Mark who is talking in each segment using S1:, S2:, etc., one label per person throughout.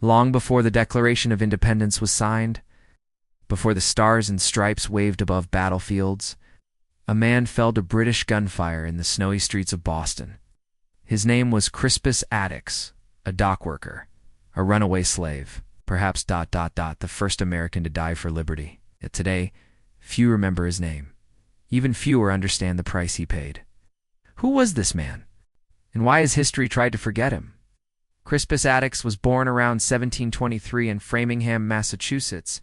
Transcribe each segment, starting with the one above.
S1: Long before the Declaration of Independence was signed, before the stars and stripes waved above battlefields, a man fell to British gunfire in the snowy streets of Boston. His name was Crispus Attucks, a dockworker, a runaway slave, perhaps the first American to die for liberty. Yet today, few remember his name. Even fewer understand the price he paid. Who was this man? And why has history tried to forget him? Crispus Attucks was born around 1723 in Framingham, Massachusetts,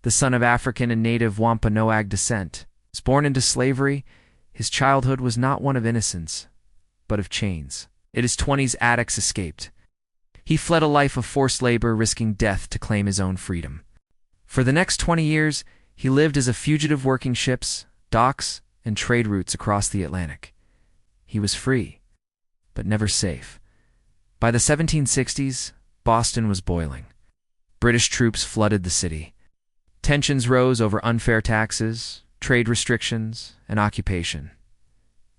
S1: the son of African and native Wampanoag descent. He was born into slavery. His childhood was not one of innocence, but of chains. In his 20s, Attucks escaped. He fled a life of forced labor, risking death to claim his own freedom. For the next 20 years, he lived as a fugitive working ships, docks, and trade routes across the Atlantic. He was free, but never safe. By the 1760s, Boston was boiling. British troops flooded the city. Tensions rose over unfair taxes, trade restrictions, and occupation.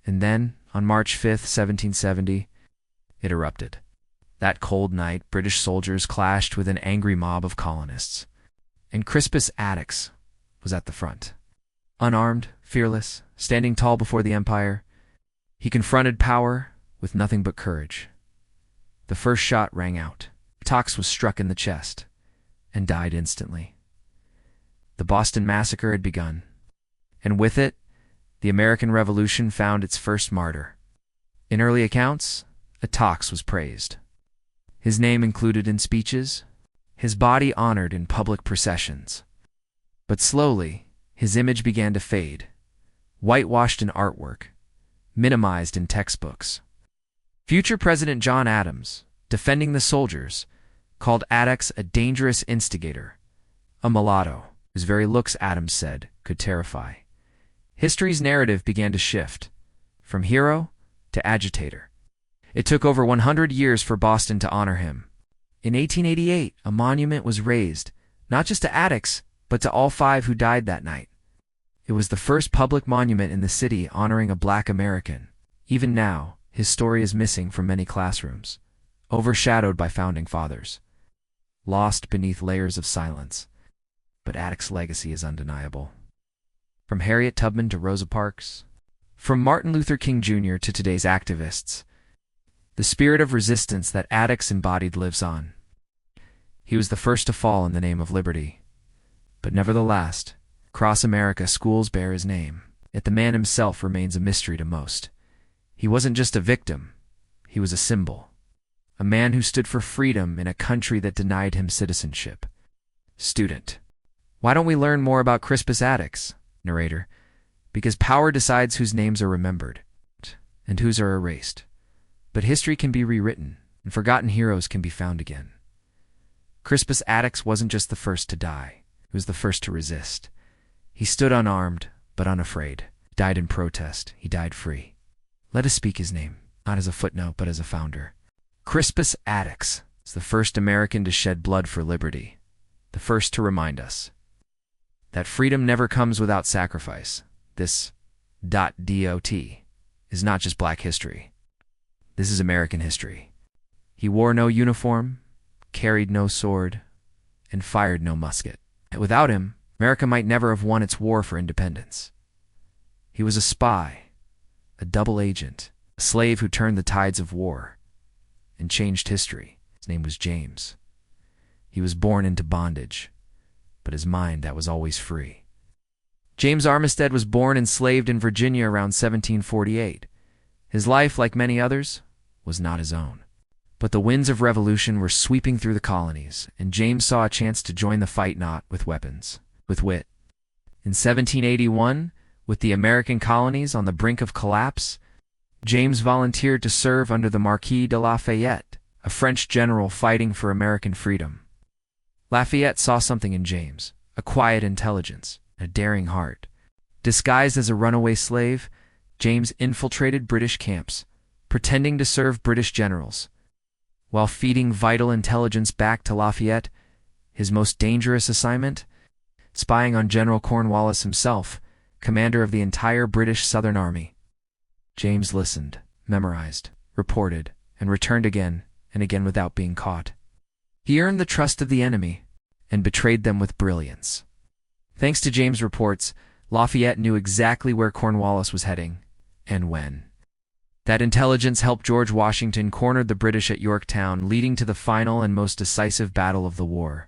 S1: And then, on March 5, 1770, it erupted. That cold night, British soldiers clashed with an angry mob of colonists. And Crispus Attucks was at the front. Unarmed, fearless, standing tall before the empire, he confronted power with nothing but courage. The first shot rang out. Attucks was struck in the chest and died instantly. The Boston Massacre had begun, and with it, the American Revolution found its first martyr. In early accounts, Attucks was praised. His name included in speeches, his body honored in public processions. But slowly, his image began to fade, whitewashed in artwork, minimized in textbooks. Future President John Adams, defending the soldiers, called Attucks a dangerous instigator, a mulatto, whose very looks, Adams said, could terrify. History's narrative began to shift, from hero to agitator. It took over 100 years for Boston to honor him. In 1888, a monument was raised, not just to Attucks, but to all 5 who died that night. It was the first public monument in the city honoring a Black American. Even now, his story is missing from many classrooms, overshadowed by founding fathers, lost beneath layers of silence. But Attucks' legacy is undeniable. From Harriet Tubman to Rosa Parks, from Martin Luther King Jr. to today's activists, the spirit of resistance that Attucks embodied lives on. He was the first to fall in the name of liberty. But nevertheless, across America, schools bear his name. Yet the man himself remains a mystery to most. He wasn't just a victim, he was a symbol. A man who stood for freedom in a country that denied him citizenship. Student. Why don't we learn more about Crispus Attucks? Narrator. Because power decides whose names are remembered, and whose are erased. But history can be rewritten, and forgotten heroes can be found again. Crispus Attucks wasn't just the first to die, he was the first to resist. He stood unarmed, but unafraid. He died in protest, he died free. Let us speak his name, not as a footnote, but as a founder. Crispus Attucks is the first American to shed blood for liberty, the first to remind us that freedom never comes without sacrifice. This .dot is not just Black history. This is American history. He wore no uniform, carried no sword, and fired no musket. Without him, America might never have won its war for independence. He was a spy, a double agent, a slave who turned the tides of war and changed history. His name was James. He was born into bondage, but his mind that was always free. James Armistead was born enslaved in Virginia around 1748. His life, like many others, was not his own. But the winds of revolution were sweeping through the colonies, and James saw a chance to join the fight not with weapons, with wit. In 1781, with the American colonies on the brink of collapse, James volunteered to serve under the Marquis de Lafayette, a French general fighting for American freedom. Lafayette saw something in James, a quiet intelligence, a daring heart. Disguised as a runaway slave, James infiltrated British camps, pretending to serve British generals. While feeding vital intelligence back to Lafayette, his most dangerous assignment, spying on General Cornwallis himself, commander of the entire British Southern Army. James listened, memorized, reported, and returned again and again without being caught. He earned the trust of the enemy and betrayed them with brilliance. Thanks to James' reports, Lafayette knew exactly where Cornwallis was heading and when. That intelligence helped George Washington corner the British at Yorktown, leading to the final and most decisive battle of the war.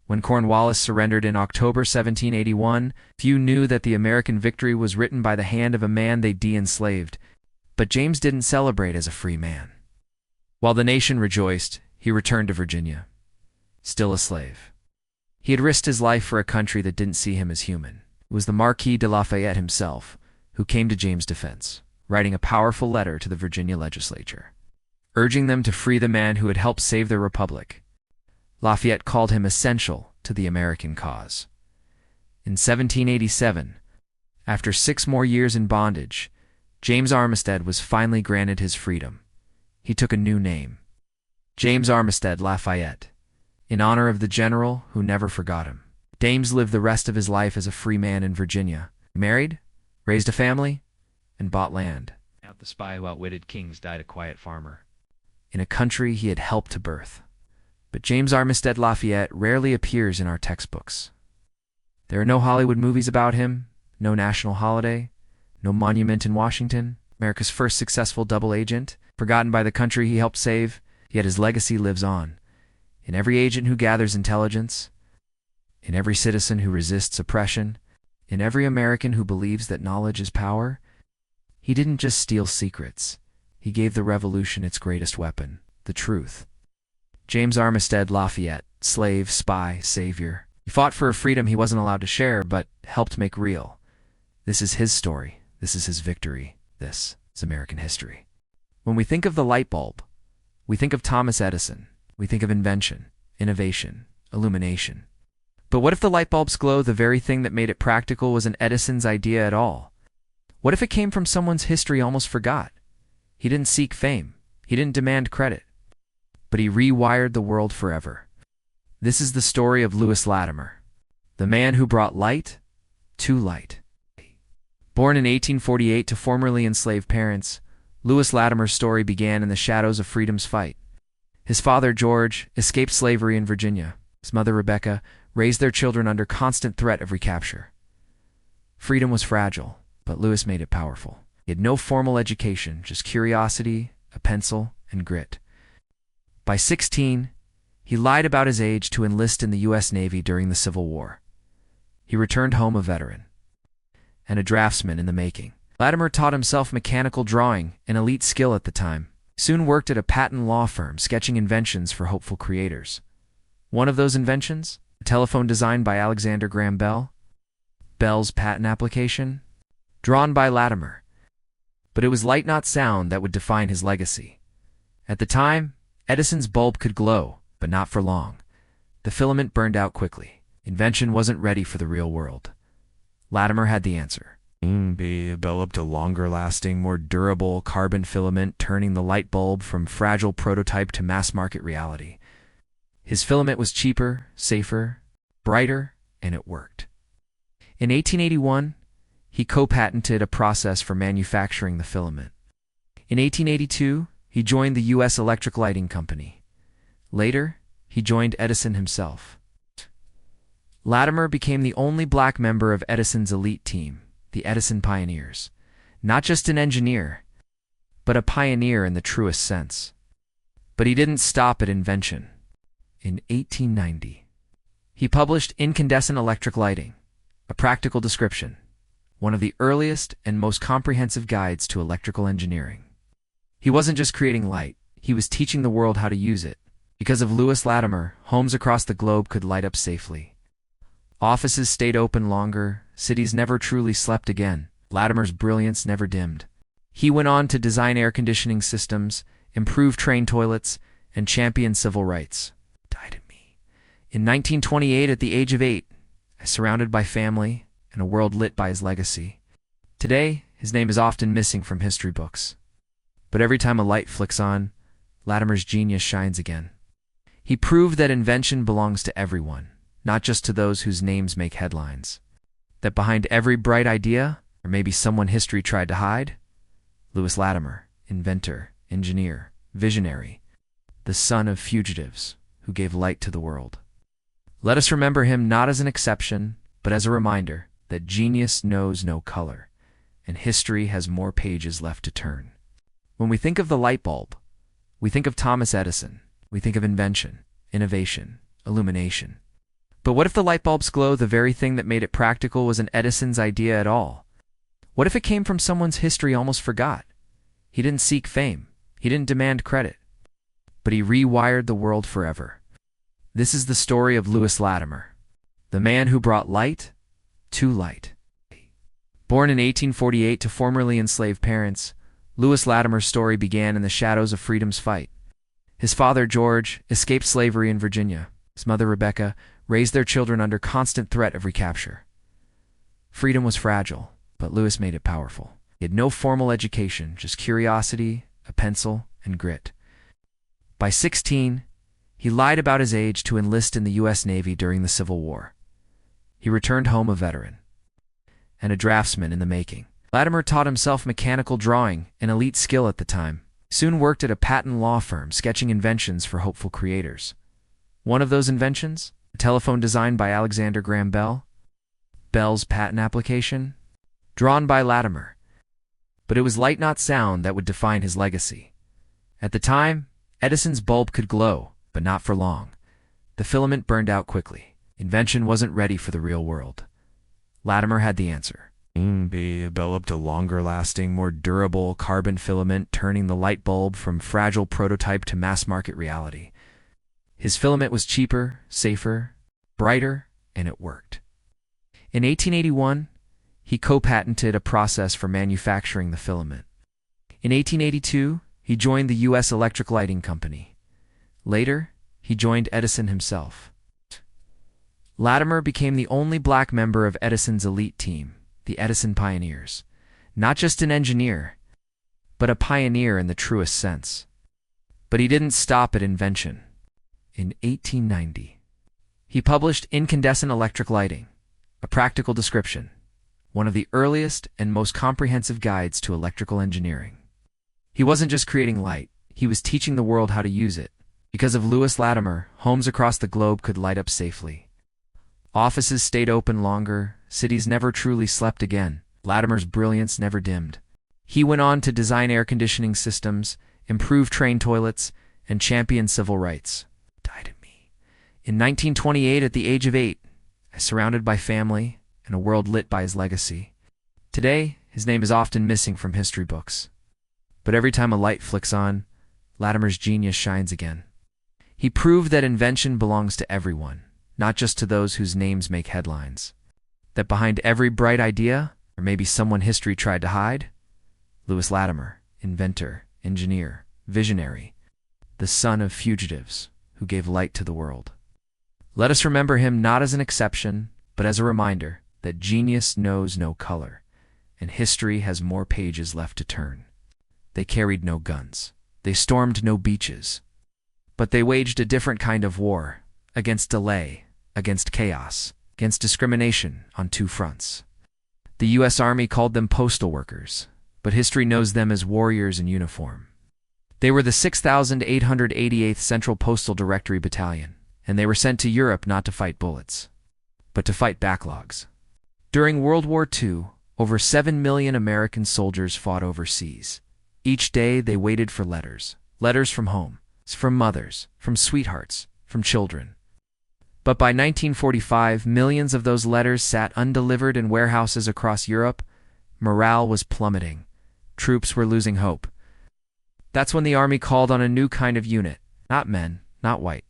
S1: When Cornwallis surrendered in October 1781, few knew that the American victory was written by the hand of a man they de-enslaved. But James didn't celebrate as a free man. While the nation rejoiced, he returned to Virginia, still a slave. He had risked his life for a country that didn't see him as human. It was the Marquis de Lafayette himself who came to James' defense, writing a powerful letter to the Virginia legislature, urging them to free the man who had helped save their republic. Lafayette called him essential to the American cause. In 1787, after 6 more years in bondage, James Armistead was finally granted his freedom. He took a new name, James Armistead Lafayette, in honor of the general who never forgot him. James lived the rest of his life as a free man in Virginia. He married, raised a family, and bought land. The spy who outwitted kings died a quiet farmer in a country he had helped to birth. But James Armistead Lafayette rarely appears in our textbooks. There are no Hollywood movies about him, no national holiday, no monument in Washington. America's first successful double agent, forgotten by the country he helped save, yet his legacy lives on. In every agent who gathers intelligence, in every citizen who resists oppression, in every American who believes that knowledge is power. He didn't just steal secrets. He gave the revolution its greatest weapon, the truth. James Armistead Lafayette, slave, spy, savior. He fought for a freedom he wasn't allowed to share, but helped make real. This is his story. This is his victory. This is American history. When we think of the light bulb, we think of Thomas Edison. We think of invention, innovation, illumination. But what if the light bulb's glow, the very thing that made it practical, wasn't Edison's idea at all? What if it came from someone's history almost forgot? He didn't seek fame. He didn't demand credit. But he rewired the world forever. This is the story of Lewis Latimer, the man who brought light to light. Born in 1848 to formerly enslaved parents, Lewis Latimer's story began in the shadows of freedom's fight. His father, George, escaped slavery in Virginia. His mother, Rebecca, raised their children under constant threat of recapture. Freedom was fragile, but Lewis made it powerful. He had no formal education, just curiosity, a pencil, and grit. By 16, he lied about his age to enlist in the U.S. Navy during the Civil War. He returned home a veteran and a draftsman in the making. Latimer taught himself mechanical drawing, an elite skill at the time. Soon worked at a patent law firm, sketching inventions for hopeful creators. One of those inventions, a telephone designed by Alexander Graham Bell. Bell's patent application, drawn by Latimer. But it was light, not sound, that would define his legacy. At the time, Edison's bulb could glow, but not for long. The filament burned out quickly. Invention wasn't ready for the real world. Latimer had the answer. He developed a longer-lasting, more durable carbon filament, turning the light bulb from fragile prototype to mass-market reality. His filament was cheaper, safer, brighter, and it worked. In 1881, he co-patented a process for manufacturing the filament. In 1882, he joined the U.S. Electric Lighting Company. Later, he joined Edison himself. Latimer became the only black member of Edison's elite team, the Edison Pioneers. Not just an engineer, but a pioneer in the truest sense. But he didn't stop at invention. In 1890, he published Incandescent Electric Lighting, a practical description, one of the earliest and most comprehensive guides to electrical engineering. He wasn't just creating light, he was teaching the world how to use it. Because of Lewis Latimer, homes across the globe could light up safely. Offices stayed open longer, cities never truly slept again. Latimer's brilliance never dimmed. He went on to design air conditioning systems, improve train toilets, and champion civil rights. Died in me. In 1928, at the age of 8, surrounded by family and a world lit by his legacy. Today, his name is often missing from history books. But every time a light flicks on, Latimer's genius shines again. He proved that invention belongs to everyone, not just to those whose names make headlines. That behind every bright idea, or maybe someone history tried to hide, Lewis Latimer, inventor, engineer, visionary, the son of fugitives, who who gave light to the world. Let us remember him not as an exception, but as a reminder that genius knows no color, and history has more pages left to turn. When we think of the light bulb, we think of Thomas Edison. We think of invention, innovation, illumination. But what if the light bulb's glow, the very thing that made it practical, wasn't Edison's idea at all? What if it came from someone's history almost forgot? He didn't seek fame. He didn't demand credit. But he rewired the world forever. This is the story of Lewis Latimer, the man who brought light to light. Born in 1848 to formerly enslaved parents, Lewis Latimer's story began in the shadows of freedom's fight. His father, George, escaped slavery in Virginia. His mother, Rebecca, raised their children under constant threat of recapture. Freedom was fragile, but Lewis made it powerful. He had no formal education, just curiosity, a pencil, and grit. By 16, he lied about his age to enlist in the U.S. Navy during the Civil War. He returned home a veteran and a draftsman in the making. Latimer taught himself mechanical drawing, an elite skill at the time. He soon worked at a patent law firm, sketching inventions for hopeful creators. One of those inventions, a telephone designed by Alexander Graham Bell. Bell's patent application, drawn by Latimer. But it was light, not sound, that would define his legacy. At the time, Edison's bulb could glow, but not for long. The filament burned out quickly. Invention wasn't ready for the real world. Latimer had the answer. He developed a longer-lasting, more durable carbon filament, turning the light bulb from fragile prototype to mass-market reality. His filament was cheaper, safer, brighter, and it worked. In 1881, he co-patented a process for manufacturing the filament. In 1882, he joined the U.S. Electric Lighting Company. Later, he joined Edison himself. Latimer became the only black member of Edison's elite team, the Edison Pioneers. Not just an engineer, but a pioneer in the truest sense. But he didn't stop at invention. In 1890, he published Incandescent Electric Lighting, a practical description, one of the earliest and most comprehensive guides to electrical engineering. He wasn't just creating light, he was teaching the world how to use it. Because of Lewis Latimer, homes across the globe could light up safely. Offices stayed open longer, cities never truly slept again. Latimer's brilliance never dimmed. He went on to design air conditioning systems, improve train toilets, and champion civil rights. In 1928, at the age of 8, surrounded by family and a world lit by his legacy. Today, his name is often missing from history books. But every time a light flicks on, Latimer's genius shines again. He proved that invention belongs to everyone, not just to those whose names make headlines. That behind every bright idea, or maybe someone history tried to hide, Lewis Latimer, inventor, engineer, visionary, the son of fugitives who gave light to the world. Let us remember him not as an exception, but as a reminder that genius knows no color, and history has more pages left to turn. They carried no guns. They stormed no beaches. But they waged a different kind of war, against delay, against chaos, against discrimination on two fronts. The U.S. Army called them postal workers, but history knows them as warriors in uniform. They were the 6,888th Central Postal Directory Battalion, and they were sent to Europe not to fight bullets, but to fight backlogs. During World War II, over 7 million American soldiers fought overseas. Each day they waited for letters from home, from mothers, from sweethearts, from children. But by 1945, millions of those letters sat undelivered in warehouses across Europe. Morale was plummeting. Troops were losing hope. That's when the Army called on a new kind of unit, not men, not white,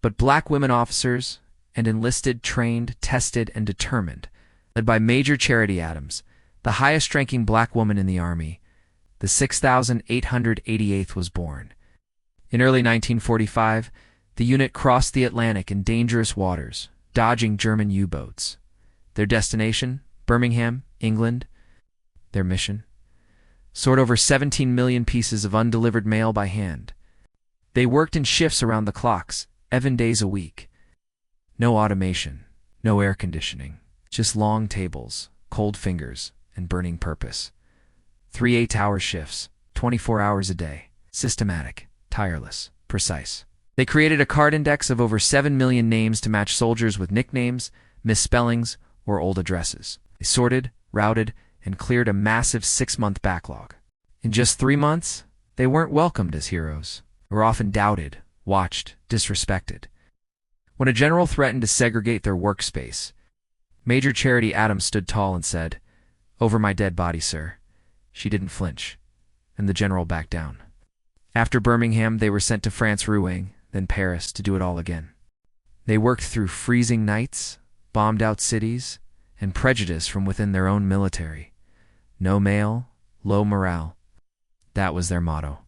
S1: but black women officers, and enlisted, trained, tested, and determined, led by Major Charity Adams, the highest-ranking black woman in the Army. The 6,888th was born. In early 1945, the unit crossed the Atlantic in dangerous waters, dodging German U-boats. Their destination, Birmingham, England. Their mission? Sort over 17 million pieces of undelivered mail by hand. They worked in shifts around the clocks, 7 days a week. No automation, no air conditioning, just long tables, cold fingers, and burning purpose. 3 8-hour shifts, 24 hours a day, systematic, tireless, precise. They created a card index of over 7 million names to match soldiers with nicknames, misspellings, or old addresses. They sorted, routed, and cleared a massive 6-month backlog. In just 3 months, they weren't welcomed as heroes. They were often doubted, watched, disrespected. When a general threatened to segregate their workspace, Major Charity Adams stood tall and said, "Over my dead body, sir." She didn't flinch, and the general backed down. After Birmingham, they were sent to France, Rouen, then Paris to do it all again. They worked through freezing nights, bombed out cities, and prejudice from within their own military. No mail, low morale. That was their motto.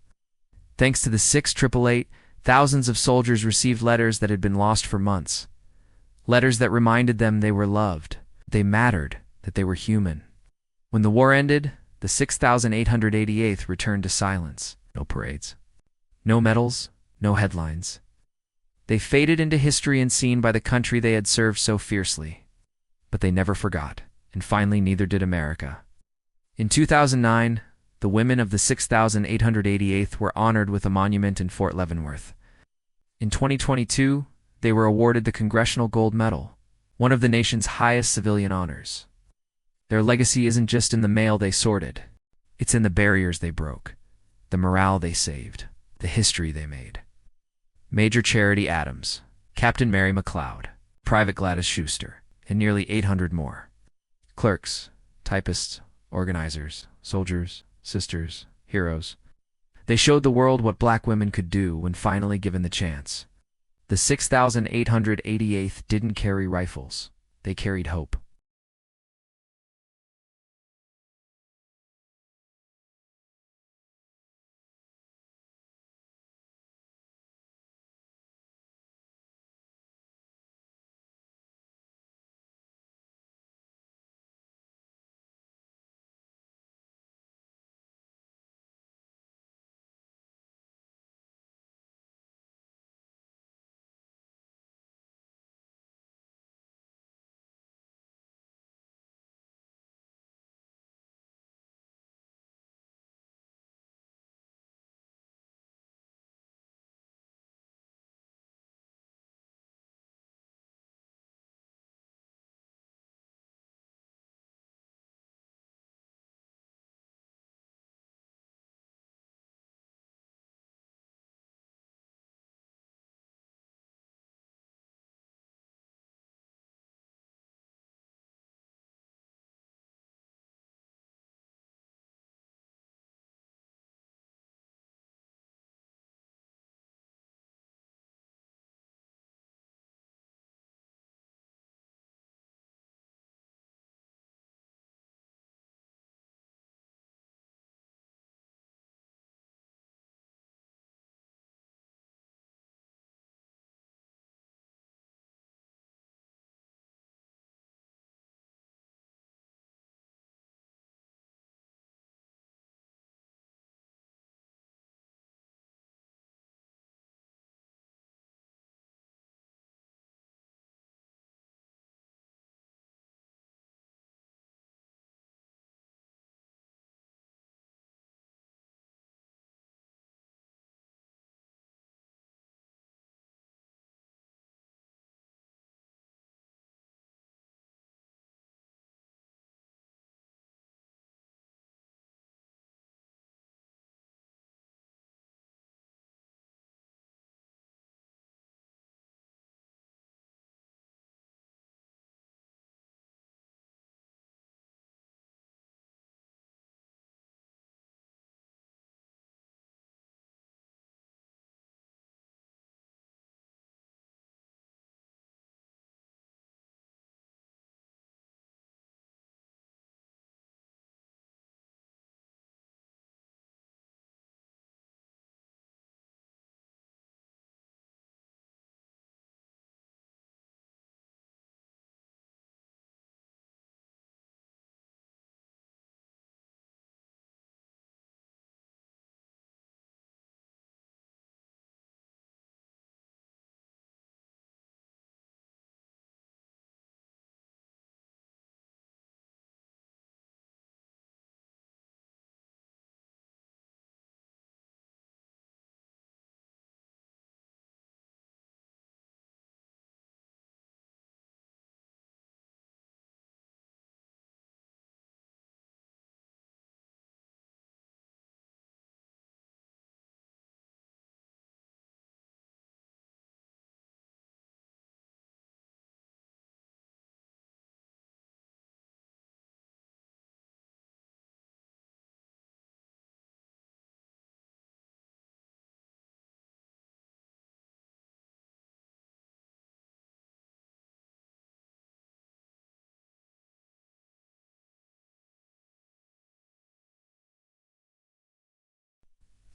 S1: Thanks to the 6888, thousands of soldiers received letters that had been lost for months. Letters that reminded them they were loved, they mattered, that they were human. When the war ended, the 6888th returned to silence. No parades. No medals, no headlines. They faded into history and seen by the country they had served so fiercely. But they never forgot, and finally neither did America. In 2009, the women of the 6888th were honored with a monument in Fort Leavenworth. In 2022, they were awarded the Congressional Gold Medal, one of the nation's highest civilian honors. Their legacy isn't just in the mail they sorted. It's in the barriers they broke, the morale they saved, the history they made. Major Charity Adams, Captain Mary McLeod, Private Gladys Schuster, and nearly 800 more. Clerks, typists, organizers, soldiers, sisters, heroes. They showed the world what black women could do when finally given the chance. The 6888th didn't carry rifles. They carried hope.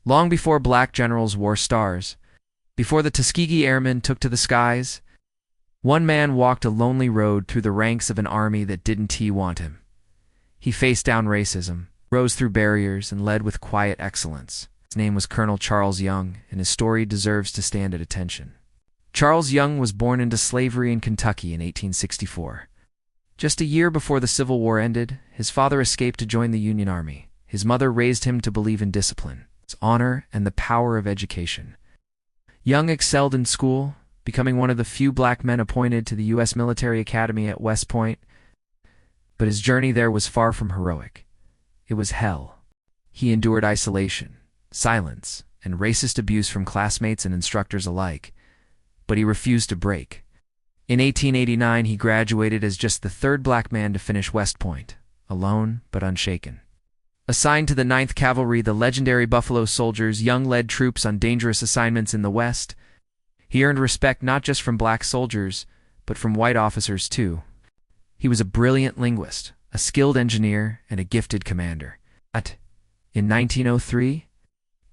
S1: Long before black generals wore stars, before the Tuskegee Airmen took to the skies, one man walked a lonely road through the ranks of an army that didn't want him. He faced down racism, rose through barriers, and led with quiet excellence. His name was Colonel Charles Young, and his story deserves to stand at attention. Charles Young was born into slavery in Kentucky in 1864. Just a year before the Civil War ended, his father escaped to join the Union Army. His mother raised him to believe in discipline, honor, and the power of education. Young excelled in school, becoming one of the few black men appointed to the U.S. Military Academy at West Point. But his journey there was far from heroic. It was hell. He endured isolation, silence, and racist abuse from classmates and instructors alike, but he refused to break. In 1889, he graduated as just the third black man to finish West Point, alone but unshaken. Assigned to the 9th Cavalry, the legendary Buffalo Soldiers, Young led troops on dangerous assignments in the West. He earned respect not just from black soldiers, but from white officers too. He was a brilliant linguist, a skilled engineer, and a gifted commander. In 1903,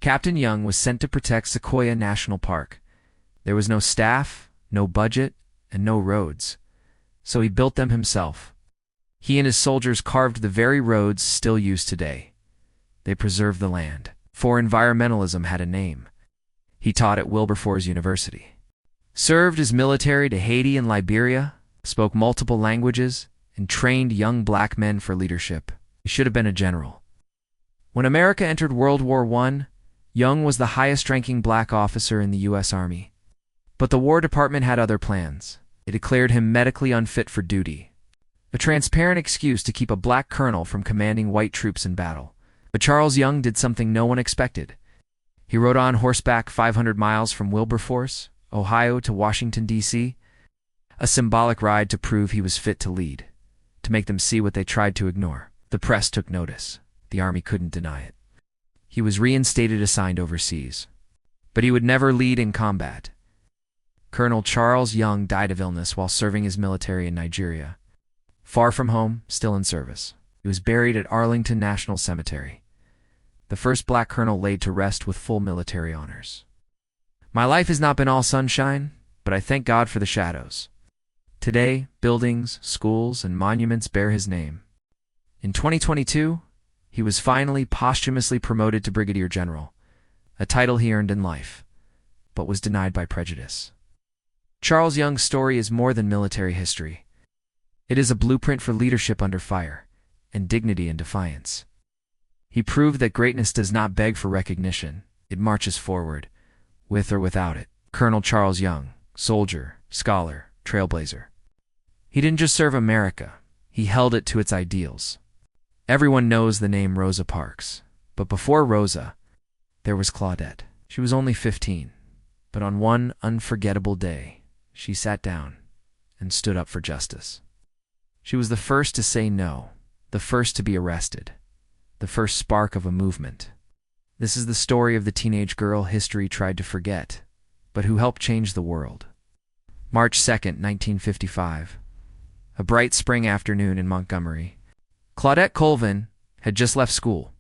S1: Captain Young was sent to protect Sequoia National Park. There was no staff, no budget, and no roads, so he built them himself. He and his soldiers carved the very roads still used today. They preserved the land, for environmentalism had a name. He taught at Wilberforce University, served as military to Haiti and Liberia, spoke multiple languages, and trained young black men for leadership. He should have been a general. When America entered World War I, Young was the highest-ranking black officer in the U.S. Army. But the War Department had other plans. It declared him medically unfit for duty, a transparent excuse to keep a black colonel from commanding white troops in battle. But Charles Young did something no one expected. He rode on horseback 500 miles from Wilberforce, Ohio to Washington, D.C., a symbolic ride to prove he was fit to lead, to make them see what they tried to ignore. The press took notice. The Army couldn't deny it. He was reinstated, assigned overseas. But he would never lead in combat. Colonel Charles Young died of illness while serving his military in Nigeria. Far from home, still in service, he was buried at Arlington National Cemetery, the first black colonel laid to rest with full military honors. My life has not been all sunshine, but I thank God for the shadows. Today, buildings, schools, and monuments bear his name. In 2022, he was finally posthumously promoted to Brigadier General, a title he earned in life, but was denied by prejudice. Charles Young's story is more than military history. It is a blueprint for leadership under fire, and dignity and defiance. He proved that greatness does not beg for recognition, it marches forward, with or without it. Colonel Charles Young, soldier, scholar, trailblazer. He didn't just serve America, he held it to its ideals. Everyone knows the name Rosa Parks, but before Rosa, there was Claudette. She was only 15, but on one unforgettable day, she sat down and stood up for justice. She was the first to say no, the first to be arrested, the first spark of a movement. This is the story of the teenage girl history tried to forget, but who helped change the world. March 2nd, 1955. A bright spring afternoon in Montgomery. Claudette Colvin had just left school.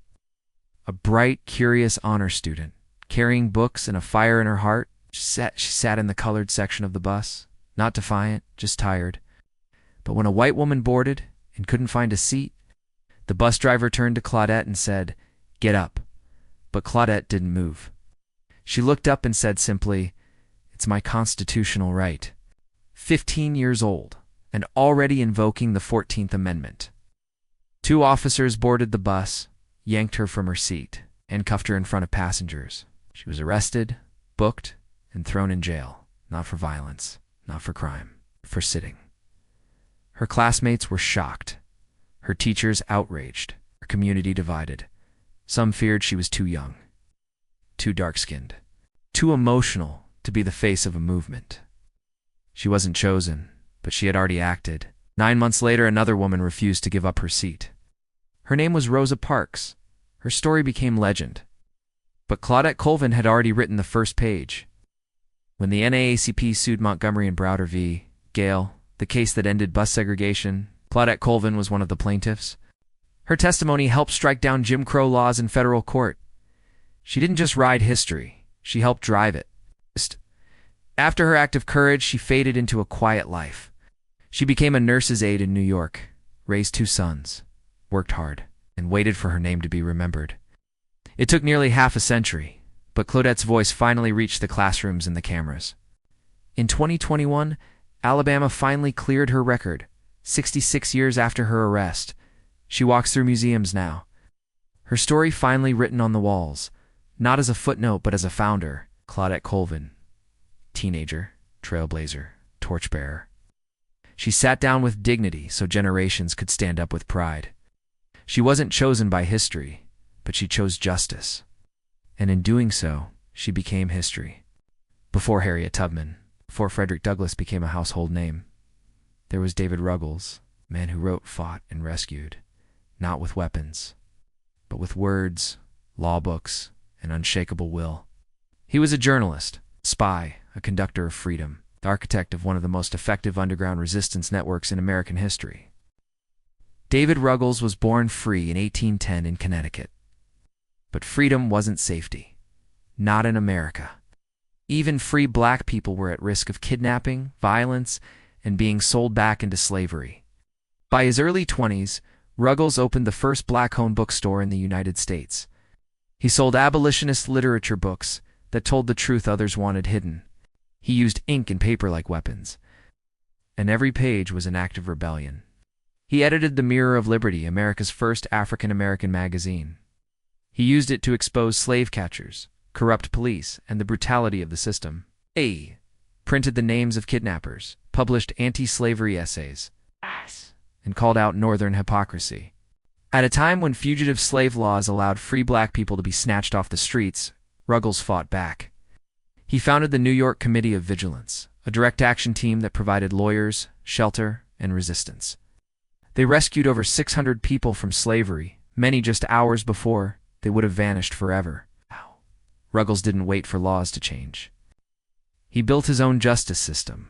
S1: A bright, curious honor student, carrying books and a fire in her heart. She sat in the colored section of the bus, not defiant, just tired. But when a white woman boarded and couldn't find a seat, the bus driver turned to Claudette and said, "Get up." But Claudette didn't move. She looked up and said simply, "It's my constitutional right." 15 years old, and already invoking the 14th Amendment. 2 officers boarded the bus, yanked her from her seat, and cuffed her in front of passengers. She was arrested, booked, and thrown in jail, not for violence, not for crime, for sitting. Her classmates were shocked, her teachers outraged, her community divided. Some feared she was too young, too dark-skinned, too emotional to be the face of a movement. She wasn't chosen, but she had already acted. 9 months later, another woman refused to give up her seat. Her name was Rosa Parks. Her story became legend. But Claudette Colvin had already written the first page. When the NAACP sued Montgomery and Browder v. Gale, the case that ended bus segregation, Claudette Colvin was one of the plaintiffs. Her testimony helped strike down Jim Crow laws in federal court. She didn't just ride history, she helped drive it. After her act of courage, she faded into a quiet life. She became a nurse's aide in New York, raised 2 sons, worked hard, and waited for her name to be remembered. It took nearly half a century, but Claudette's voice finally reached the classrooms and the cameras. In 2021, Alabama finally cleared her record, 66 years after her arrest. She walks through museums now. Her story finally written on the walls, not as a footnote but as a founder. Claudette Colvin, teenager, trailblazer, torchbearer. She sat down with dignity so generations could stand up with pride. She wasn't chosen by history, but she chose justice. And in doing so, she became history. Before Harriet Tubman, before Frederick Douglass became a household name, there was David Ruggles, man who wrote, fought, and rescued, not with weapons, but with words, law books, and unshakable will. He was a journalist, spy, a conductor of freedom, the architect of one of the most effective underground resistance networks in American history. David Ruggles was born free in 1810 in Connecticut. But freedom wasn't safety. Not in America. Even free black people were at risk of kidnapping, violence, and being sold back into slavery. By his early 20s, Ruggles opened the first black-owned bookstore in the United States. He sold abolitionist literature books that told the truth others wanted hidden. He used ink and paper like weapons, and every page was an act of rebellion. He edited The Mirror of Liberty, America's first African-American magazine. He used it to expose slave catchers, corrupt police, and the brutality of the system. He printed the names of kidnappers, published anti-slavery essays, and called out Northern hypocrisy. At a time when fugitive slave laws allowed free black people to be snatched off the streets, Ruggles fought back. He founded the New York Committee of Vigilance, a direct action team that provided lawyers, shelter, and resistance. They rescued over 600 people from slavery, many just hours before they would have vanished forever. Ruggles didn't wait for laws to change. He built his own justice system.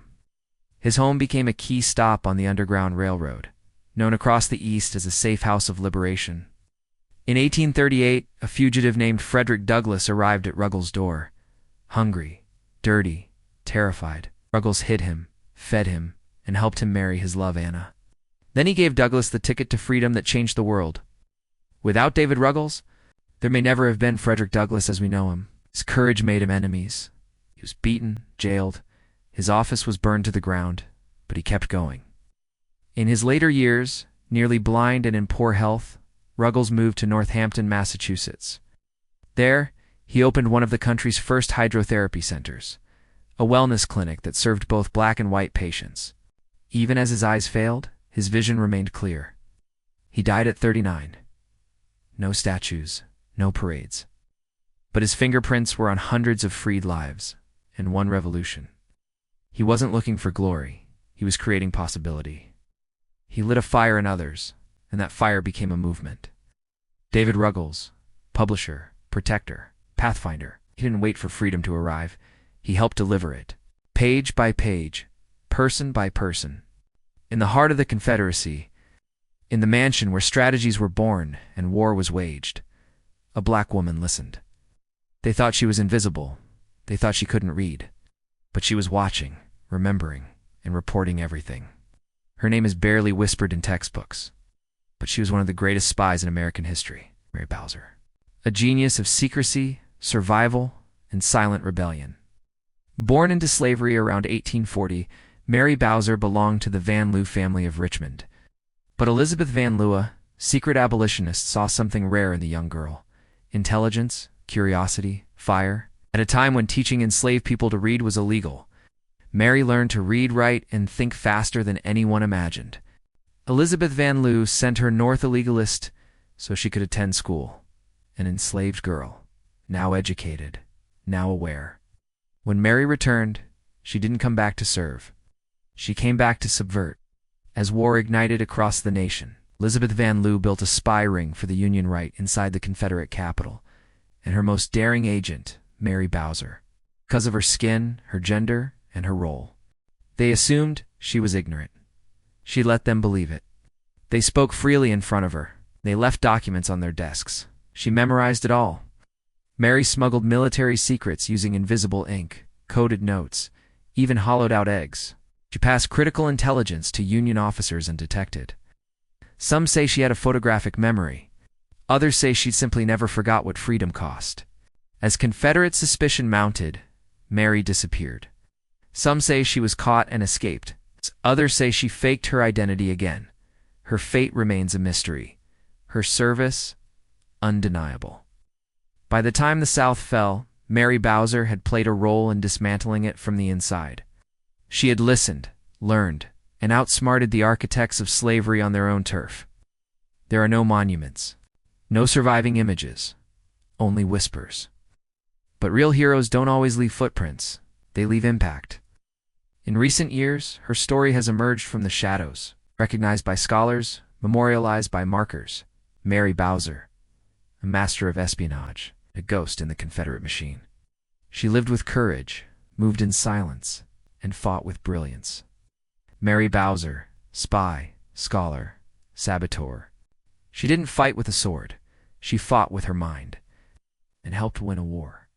S1: His home became a key stop on the Underground Railroad, known across the East as a safe house of liberation. In 1838, a fugitive named Frederick Douglass arrived at Ruggles' door. Hungry, dirty, terrified, Ruggles hid him, fed him, and helped him marry his love Anna. Then he gave Douglass the ticket to freedom that changed the world. Without David Ruggles, there may never have been Frederick Douglass as we know him. His courage made him enemies. He was beaten, jailed. His office was burned to the ground, but he kept going. In his later years, nearly blind and in poor health, Ruggles moved to Northampton, Massachusetts. There, he opened one of the country's first hydrotherapy centers, a wellness clinic that served both black and white patients. Even as his eyes failed, his vision remained clear. He died at 39. No statues, no parades. But his fingerprints were on hundreds of freed lives and one revolution. He wasn't looking for glory. He was creating possibility. He lit a fire in others, and that fire became a movement. David Ruggles, publisher, protector, pathfinder. He didn't wait for freedom to arrive. He helped deliver it, page by page, person by person. In the heart of the Confederacy, in the mansion where strategies were born and war was waged, a black woman listened. They thought she was invisible. They thought she couldn't read. But she was watching, remembering, and reporting everything. Her name is barely whispered in textbooks, but she was one of the greatest spies in American history, Mary Bowser. A genius of secrecy, survival, and silent rebellion. Born into slavery around 1840, Mary Bowser belonged to the Van Lew family of Richmond. But Elizabeth Van Lew, secret abolitionist, saw something rare in the young girl. Intelligence, curiosity, fire. At a time when teaching enslaved people to read was illegal, Mary learned to read, write, and think faster than anyone imagined. Elizabeth Van Lew sent her north illegalist so she could attend school. An enslaved girl, now educated, now aware. When Mary returned, she didn't come back to serve. She came back to subvert. As war ignited across the nation, Elizabeth Van Lew built a spy ring for the Union right inside the Confederate capital, and her most daring agent, Mary Bowser, because of her skin, her gender, and her role. They assumed she was ignorant. She let them believe it. They spoke freely in front of her. They left documents on their desks. She memorized it all. Mary smuggled military secrets using invisible ink, coded notes, even hollowed out eggs. She passed critical intelligence to Union officers undetected. Some say she had a photographic memory. Others say she simply never forgot what freedom cost. As Confederate suspicion mounted, Mary disappeared. Some say she was caught and escaped. Others say she faked her identity again. Her fate remains a mystery. Her service, undeniable. By the time the South fell, Mary Bowser had played a role in dismantling it from the inside. She had listened, learned, and outsmarted the architects of slavery on their own turf. There are no monuments, no surviving images, only whispers. But real heroes don't always leave footprints, they leave impact. In recent years, her story has emerged from the shadows, recognized by scholars, memorialized by markers. Mary Bowser, a master of espionage, a ghost in the Confederate machine. She lived with courage, moved in silence, and fought with brilliance. Mary Bowser, spy, scholar, saboteur. She didn't fight with a sword. She fought with her mind and helped win a war.